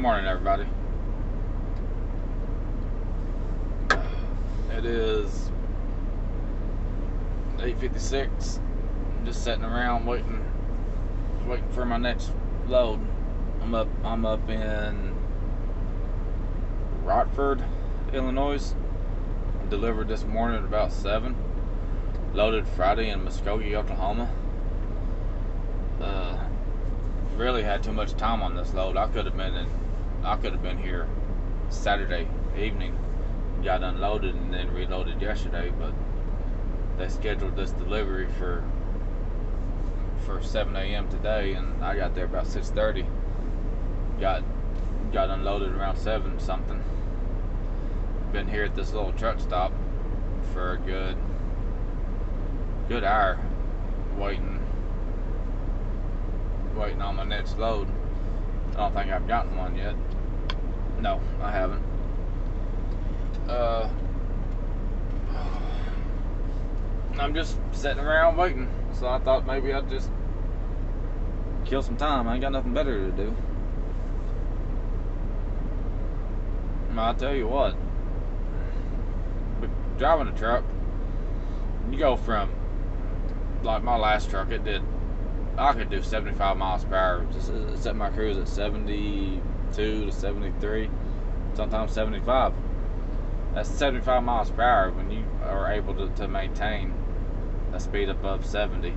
morning, everybody. It is 8:56. I'm just sitting around waiting for my next load. I'm up in Rockford, Illinois. Delivered this morning at about 7. Loaded Friday in Muskogee, Oklahoma. Really had too much time on this load. I could have been here Saturday evening, got unloaded and then reloaded yesterday, but they scheduled this delivery for 7 a.m. today, and I got there about 6:30. Got unloaded around 7 something. Been here at this little truck stop for a good hour waiting on my next load. I don't think I've gotten one yet. No, I haven't. I'm just sitting around waiting, so I thought maybe I'd just kill some time. I ain't got nothing better to do. I'll tell you what, driving a truck, you go from, like my last truck, I could do 75 miles per hour. Just set my cruise at 72 to 73, sometimes 75. That's 75 miles per hour when you are able to maintain a speed above 70. You'd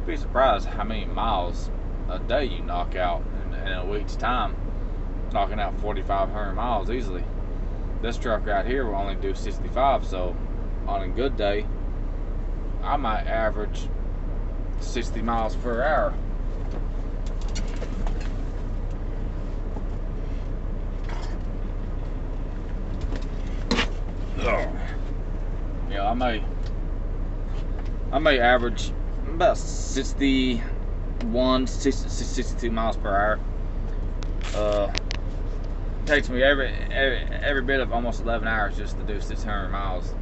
be surprised how many miles a day you knock out in a week's time. Knocking out 4,500 miles easily. This truck right here will only do 65, so on a good day, I might average 60 miles per hour. Yeah, I may average about 62 miles per hour. Takes me every bit of almost 11 hours just to do 600 miles.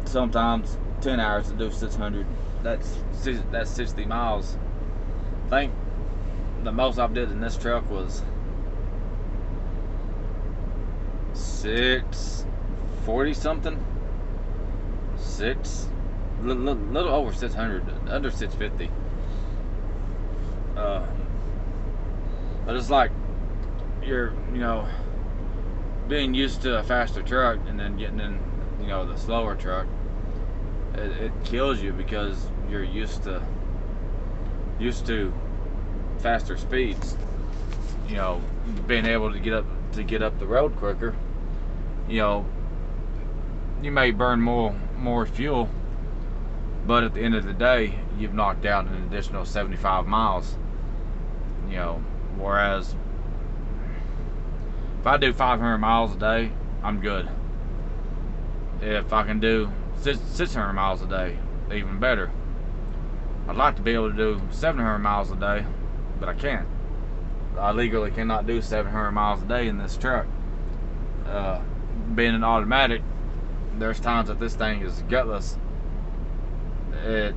Sometimes 10 hours to do 600. That's 60 miles. I think the most I've did in this truck was 640 something. Little over 600, under 650. But it's like you're, being used to a faster truck and then getting in, the slower truck. It kills you because you're used to faster speeds. Being able to get up the road quicker. You may burn more fuel, but at the end of the day, you've knocked out an additional 75 miles. Whereas if I do 500 miles a day, I'm good. If I can do 600 miles a day, even better. I'd like to be able to do 700 miles a day, but I can't. I legally cannot do 700 miles a day in this truck. Being an automatic, there's times that this thing is gutless. It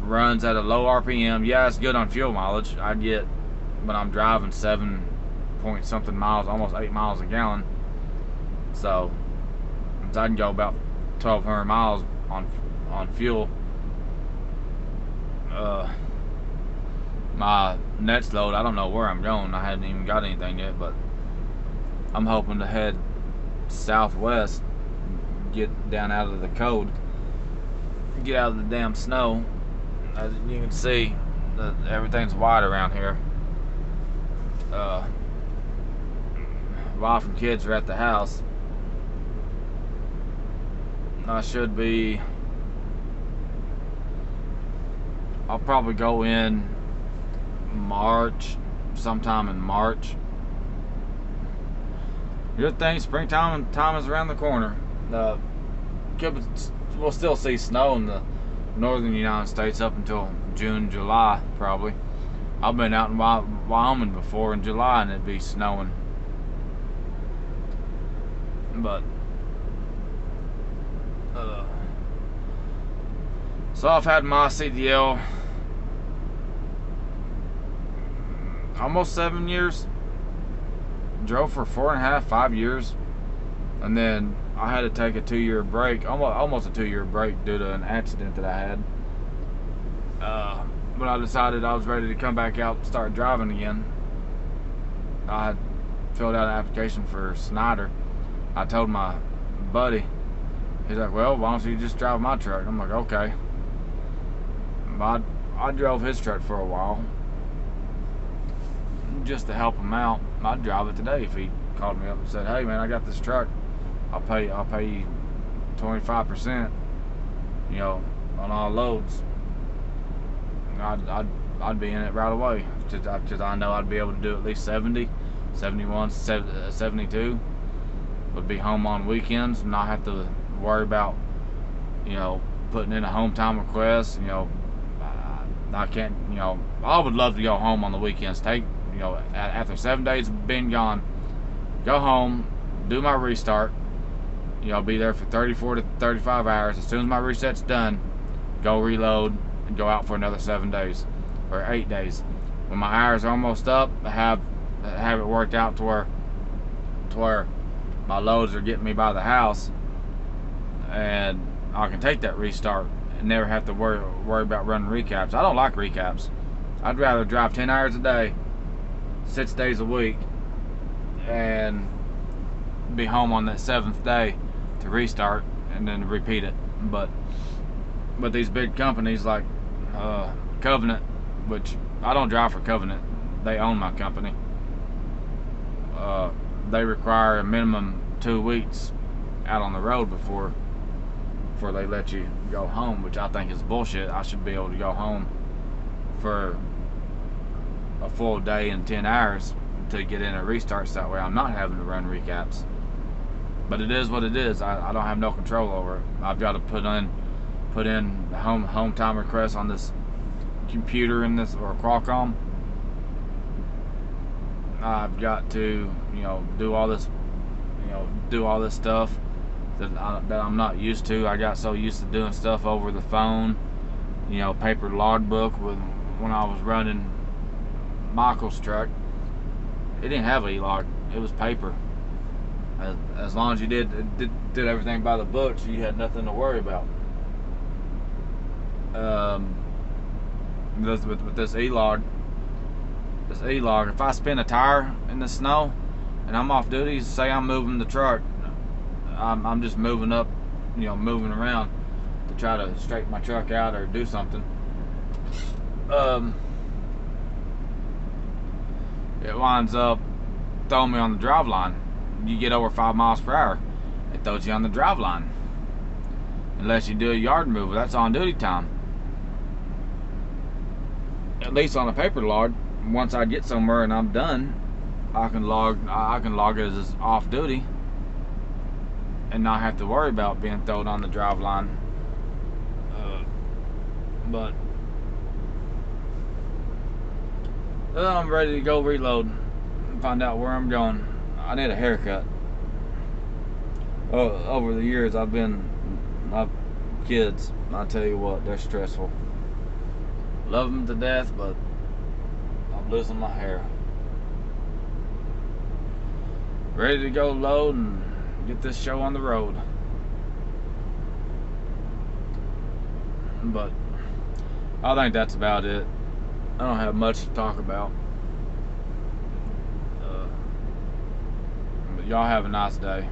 runs at a low RPM. Yeah, it's good on fuel mileage. I get when I'm driving 7 point something miles, almost 8 miles a gallon. So I can go about 1,200 miles on fuel. My next load, I don't know where I'm going. I haven't even got anything yet, but I'm hoping to head southwest, get down out of the cold, get out of the damn snow. As you can see, everything's white around here. Wife and kids are at the house. I'll probably go in March, sometime in March. Good thing, springtime is around the corner. We'll still see snow in the northern United States up until June, July, probably. I've been out in Wyoming before in July and it'd be snowing. But so I've had my CDL almost 7 years. drove for 4.5, 5 years, and then I had to take a 2-year break, almost a 2-year break due to an accident that I had. But I decided I was ready to come back out and start driving again. I had filled out an application for Snyder. I told my buddy, he's like, well, why don't you just drive my truck? I'm like, okay. I drove his truck for a while just to help him out. I'd drive it today if he called me up and said, hey man, I got this truck, I'll pay you 25%, you know, on all loads. I'd be in it right away, because I know I'd be able to do at least 70, 71, 72. Would be home on weekends and not have to worry about, you know, putting in a home time request. You know, I can't, you know, I would love to go home on the weekends. Take, you know, after 7 days of being gone, go home, do my restart, you know, be there for 34 to 35 hours. As soon as my reset's done, go reload and go out for another 7 days or 8 days. When my hours are almost up, I have it worked out to where my loads are getting me by the house, and I can take that restart and never have to worry about running recaps. I don't like recaps. I'd rather drive 10 hours a day, 6 days a week, and be home on that 7th day to restart and then repeat it. But these big companies like Covenant, which I don't drive for Covenant, they own my company, they require a minimum 2 weeks out on the road before they let you go home, which I think is bullshit. I should be able to go home for a full day and 10 hours to get in a restart, so that way I'm not having to run recaps. But it is what it is. I don't have no control over it. I've got to put in the home time request on this computer in this, or Qualcomm. I've got to, you know, do all this stuff that I'm not used to. I got so used to doing stuff over the phone, you know, paper logbook. When I was running Michael's truck, it didn't have e-log. It was paper. As long as you did everything by the books, you had nothing to worry about. With this e-log, if I spin a tire in the snow and I'm off duty, say I'm moving the truck, I'm just moving up, you know, moving around to try to straighten my truck out or do something. It winds up throwing me on the drive line. You get over 5 miles per hour, it throws you on the drive line. Unless you do a yard mover, that's on duty time. At least on a paper log, once I get somewhere and I'm done, I can log it as off duty and not have to worry about being thrown on the drive line. But I'm ready to go reload and find out where I'm going. I need a haircut. Over the years, my kids, I tell you what, they're stressful. Love them to death, but I'm losing my hair. Ready to go load and get this show on the road. But I think that's about it. I don't have much to talk about. But y'all have a nice day.